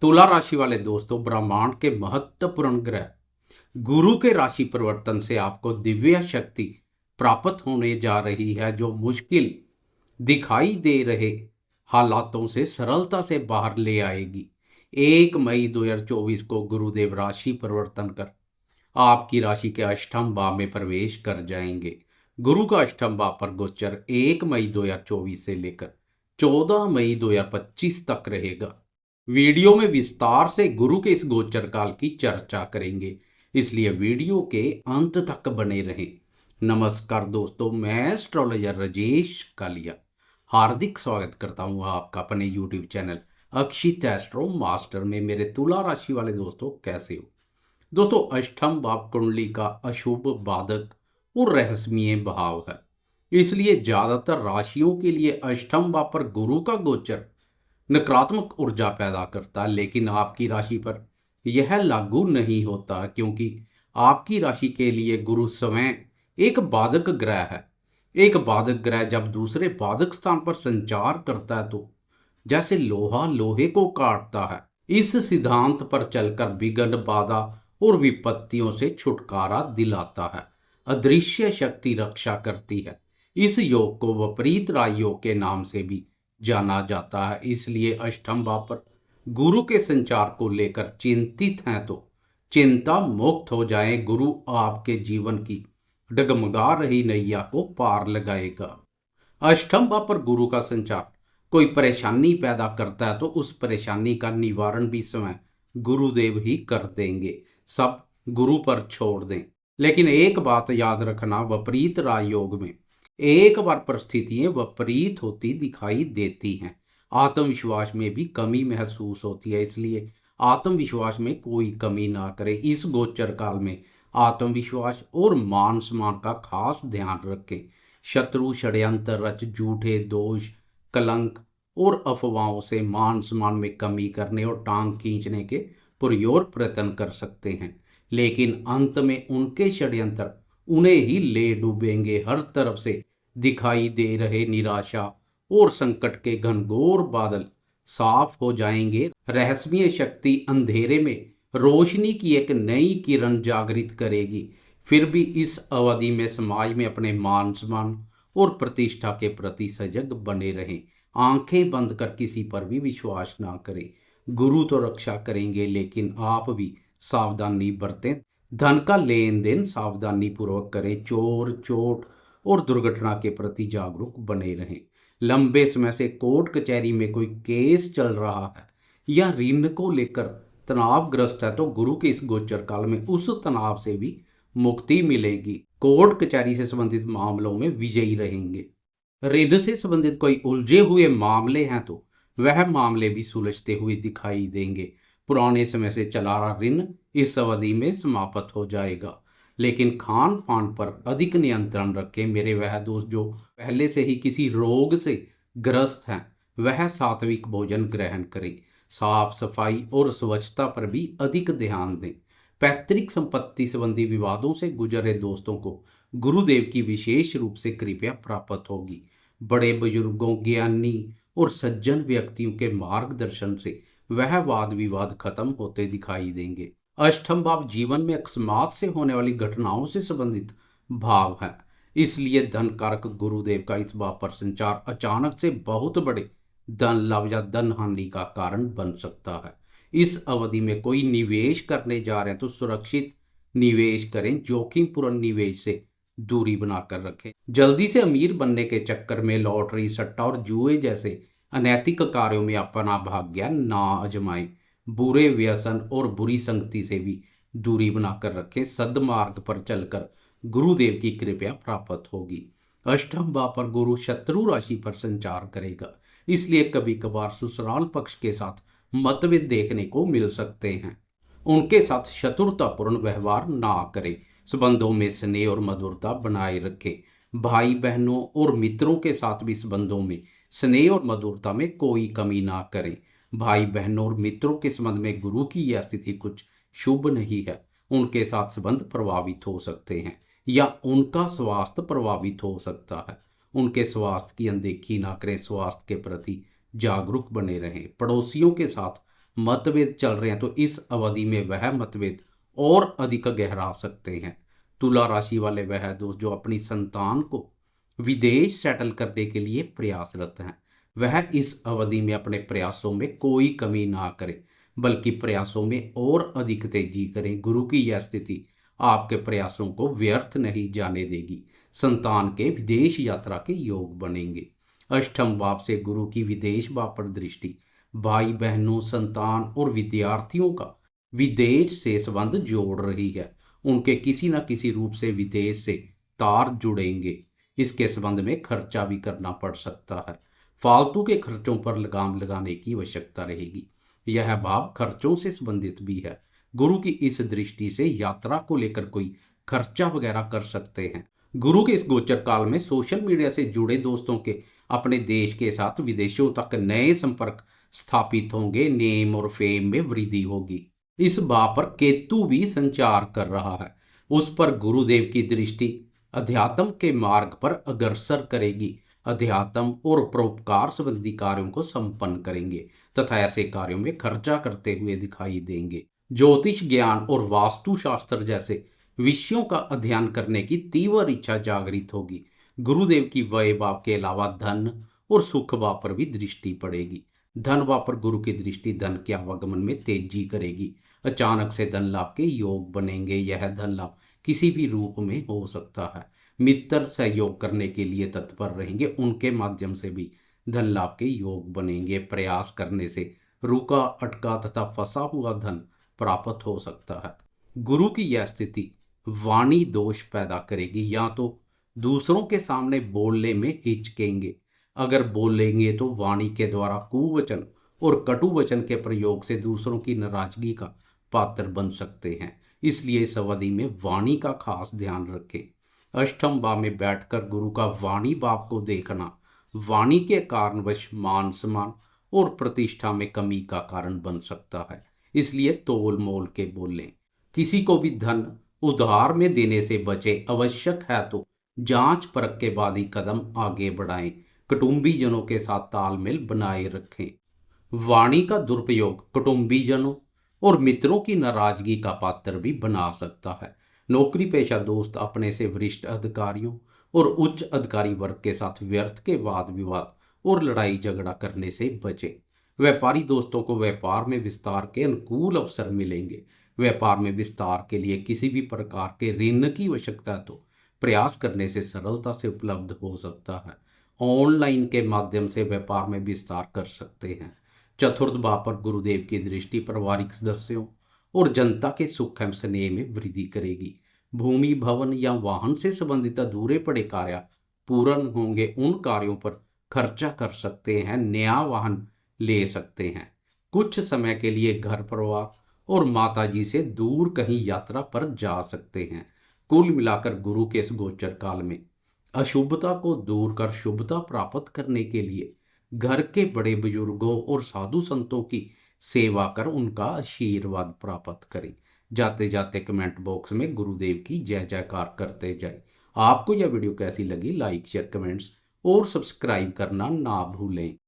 तुला राशि वाले दोस्तों, ब्रह्मांड के महत्वपूर्ण ग्रह गुरु के राशि परिवर्तन से आपको दिव्य शक्ति प्राप्त होने जा रही है, जो मुश्किल दिखाई दे रहे हालातों से सरलता से बाहर ले आएगी। 1 मई 2024 को गुरुदेव राशि परिवर्तन कर आपकी राशि के अष्टम भाव में प्रवेश कर जाएंगे। गुरु का अष्टम भाव पर गोचर 1 मई 2024 से लेकर 14 मई 2025 तक रहेगा। वीडियो में विस्तार से गुरु के इस गोचर काल की चर्चा करेंगे, इसलिए वीडियो के अंत तक बने रहें। नमस्कार दोस्तों, मैं एस्ट्रोलॉजर राजेश कालिया हार्दिक स्वागत करता हूं आपका अपने यूट्यूब चैनल अक्षित एस्ट्रो मास्टर में। मेरे तुला राशि वाले दोस्तों, कैसे हो दोस्तों? अष्टम भाव कुंडली का अशुभ, बाधक और रहस्यमय भाव है, इसलिए ज्यादातर राशियों के लिए अष्टम भाव पर गुरु का गोचर नकारात्मक ऊर्जा पैदा करता है। लेकिन आपकी राशि पर यह लागू नहीं होता, क्योंकि आपकी राशि के लिए गुरु स्वयं एक बाधक ग्रह है। एक बाधक ग्रह जब दूसरे बाधक स्थान पर संचार करता है तो जैसे लोहा लोहे को काटता है। इस सिद्धांत पर चलकर विघ्न, बाधा और विपत्तियों से छुटकारा दिलाता है। अदृश्य शक्ति रक्षा करती है। इस योग को विपरीत राज योग के नाम से भी जाना जाता है। इसलिए अष्टम भाव पर गुरु के संचार को लेकर चिंतित हैं तो चिंता मुक्त हो जाएं। गुरु आपके जीवन की डगमगा रही नैया को पार लगाएगा। अष्टम भाव पर गुरु का संचार कोई परेशानी पैदा करता है तो उस परेशानी का निवारण भी स्वयं गुरुदेव ही कर देंगे। सब गुरु पर छोड़ दें। लेकिन एक बात याद रखना, विपरीत राजयोग में एक बार परिस्थितियां विपरीत होती दिखाई देती हैं। आत्मविश्वास में भी कमी महसूस होती है, इसलिए आत्मविश्वास में कोई कमी ना करें। इस गोचर काल में आत्मविश्वास और मान सम्मान का खास ध्यान रखें। शत्रु षड्यंत्र रच झूठे दोष, कलंक और अफवाहों से मान सम्मान में कमी करने और टांग खींचने के पुरजोर प्रयत्न कर सकते हैं, लेकिन अंत में उनके षड्यंत्र उन्हें ही ले डूबेंगे। हर तरफ से दिखाई दे रहे निराशा और संकट के घनघोर बादल साफ हो जाएंगे। रहस्यमय शक्ति अंधेरे में रोशनी की एक नई किरण जागृत करेगी। फिर भी इस अवधि में समाज में अपने मान सम्मान और प्रतिष्ठा के प्रति सजग बने रहें। आंखें बंद कर किसी पर भी विश्वास ना करें। गुरु तो रक्षा करेंगे, लेकिन आप भी सावधानी बरतें। धन का लेन देन सावधानी पूर्वक करें। चोर, चोट और दुर्घटना के प्रति जागरूक बने रहें। लंबे समय से कोर्ट कचहरी में कोई केस चल रहा है या ऋण को लेकर तनावग्रस्त है तो गुरु के इस गोचर काल में उस तनाव से भी मुक्ति मिलेगी। कोर्ट कचहरी से संबंधित मामलों में विजयी रहेंगे। ऋण से संबंधित कोई उलझे हुए मामले हैं तो वह मामले भी सुलझते हुए दिखाई देंगे। पुराने समय से चला रहा ऋण इस अवधि में समाप्त हो जाएगा। लेकिन खान पान पर अधिक नियंत्रण रखें। मेरे वह दोस्त जो पहले से ही किसी रोग से ग्रस्त हैं, वह सात्विक भोजन ग्रहण करें। साफ सफाई और स्वच्छता पर भी अधिक ध्यान दें। पैतृक संपत्ति संबंधी विवादों से गुजरे दोस्तों को गुरुदेव की विशेष रूप से कृपया प्राप्त होगी। बड़े बुजुर्गों, ज्ञानी और सज्जन व्यक्तियों के मार्गदर्शन से वह वाद विवाद खत्म होते दिखाई देंगे। अष्टम भाव जीवन में अकस्मात से होने वाली घटनाओं से संबंधित भाव है, इसलिए धन कारक गुरुदेव का इस भाव पर संचार अचानक से बहुत बड़े धन लाभ या धन हानि का कारण बन सकता है। इस अवधि में कोई निवेश करने जा रहे हैं तो सुरक्षित निवेश करें। जोखिम पूर्ण निवेश से दूरी बनाकर रखें। जल्दी से अमीर बनने के चक्कर में लॉटरी, सट्टा और जुए जैसे अनैतिक कार्यों में अपना भाग्य ना आजमाएं। बुरे व्यसन और बुरी संगति से भी दूरी बनाकर रखें। सद्मार्ग पर चलकर गुरुदेव की कृपा प्राप्त होगी। अष्टम भाव पर गुरु शत्रु राशि पर संचार करेगा, इसलिए कभी कभार ससुराल पक्ष के साथ मतभेद देखने को मिल सकते हैं। उनके साथ शत्रुतापूर्ण व्यवहार ना करें। संबंधों में स्नेह और मधुरता बनाए रखें। भाई बहनों और मित्रों के साथ भी संबंधों में स्नेह और मधुरता में कोई कमी ना करें। भाई बहनों और मित्रों के संबंध में गुरु की यह स्थिति कुछ शुभ नहीं है। उनके साथ संबंध प्रभावित हो सकते हैं या उनका स्वास्थ्य प्रभावित हो सकता है। उनके स्वास्थ्य की अनदेखी ना करें। स्वास्थ्य के प्रति जागरूक बने रहें। पड़ोसियों के साथ मतभेद चल रहे हैं तो इस अवधि में वह मतभेद और अधिक गहरा सकते हैं। तुला राशि वाले वह दोस्त जो अपनी संतान को विदेश सेटल करने के लिए प्रयासरत हैं, वह इस अवधि में अपने प्रयासों में कोई कमी ना करें, बल्कि प्रयासों में और अधिक तेजी करें। गुरु की यह स्थिति आपके प्रयासों को व्यर्थ नहीं जाने देगी। संतान के विदेश यात्रा के योग बनेंगे। अष्टम भाव से गुरु की विदेश भाव पर दृष्टि भाई बहनों, संतान और विद्यार्थियों का विदेश से संबंध जोड़ रही है। उनके किसी न किसी रूप से विदेश से तार जुड़ेंगे। इसके संबंध में खर्चा भी करना पड़ सकता है। फालतू के खर्चों पर लगाम लगाने की आवश्यकता रहेगी। यह भाव खर्चों से संबंधित भी है। गुरु की इस दृष्टि से यात्रा को लेकर कोई खर्चा वगैरह कर सकते हैं। गुरु के इस गोचर काल में सोशल मीडिया से जुड़े दोस्तों के अपने देश के साथ विदेशों तक नए संपर्क स्थापित होंगे। नेम और फेम में वृद्धि होगी। इस भाव पर केतु भी संचार कर रहा है। उस पर गुरुदेव की दृष्टि अध्यात्म के मार्ग पर अग्रसर करेगी। अध्यात्म और परोपकार संबंधी कार्यों को संपन्न करेंगे तथा ऐसे कार्यों में खर्चा करते हुए दिखाई देंगे। ज्योतिष ज्ञान और वास्तुशास्त्र जैसे विषयों का अध्ययन करने की तीव्र इच्छा जागृत होगी। गुरुदेव की व्यय भाव के अलावा धन और सुख भाव पर भी दृष्टि पड़ेगी। धन भाव पर गुरु की दृष्टि धन के आवागमन में तेजी करेगी। अचानक से धन लाभ के योग बनेंगे। यह धन लाभ किसी भी रूप में हो सकता है। मित्र सहयोग करने के लिए तत्पर रहेंगे। उनके माध्यम से भी धन लाभ के योग बनेंगे। प्रयास करने से रुका अटका तथा फंसा हुआ धन प्राप्त हो सकता है। गुरु की यह स्थिति वाणी दोष पैदा करेगी। या तो दूसरों के सामने बोलने में हिचकेंगे। अगर बोलेंगे तो वाणी के द्वारा कुवचन और कटु वचन के प्रयोग से दूसरों की नाराजगी का पात्र बन सकते हैं। इसलिए इस अवधि में वाणी का खास ध्यान रखें। अष्टम भाव में बैठकर गुरु का वाणी भाव को देखना वाणी के कारणवश मान सम्मान और प्रतिष्ठा में कमी का कारण बन सकता है। इसलिए तोल मोल के बोलें। किसी को भी धन उधार में देने से बचे। आवश्यक है तो जांच परख के बाद ही कदम आगे बढ़ाएं। कुटुंबीजनों के साथ तालमेल बनाए रखें। वाणी का दुरुपयोग कुटुंबीजनों और मित्रों की नाराजगी का पात्र भी बना सकता है। नौकरी पेशा दोस्त अपने से वरिष्ठ अधिकारियों और उच्च अधिकारी वर्ग के साथ व्यर्थ के वाद विवाद और लड़ाई झगड़ा करने से बचें। व्यापारी दोस्तों को व्यापार में विस्तार के अनुकूल अवसर मिलेंगे। व्यापार में विस्तार के लिए किसी भी प्रकार के ऋण की आवश्यकता तो प्रयास करने से सरलता से उपलब्ध हो सकता है। ऑनलाइन के माध्यम से व्यापार में विस्तार कर सकते हैं। चतुर्थ भाव पर गुरुदेव की दृष्टि पारिवारिक सदस्यों और जनता के सुख एवं स्नेह में वृद्धि करेगी। भूमि भवन या वाहन से संबंधित अधूरे पड़े कार्य पूर्ण होंगे। उन कार्यों पर खर्चा कर सकते हैं। नया वाहन ले सकते हैं। कुछ समय के लिए घर परिवार और माताजी से दूर कहीं यात्रा पर जा सकते हैं। कुल मिलाकर गुरु के इस गोचर काल में अशुभता को दूर कर शुभता प्राप्त करने के लिए घर के बड़े बुजुर्गों और साधु संतों की सेवा कर उनका आशीर्वाद प्राप्त करें। जाते जाते कमेंट बॉक्स में गुरुदेव की जय जयकार करते जाएं। आपको यह वीडियो कैसी लगी? लाइक शेयर कमेंट्स और सब्सक्राइब करना ना भूलें।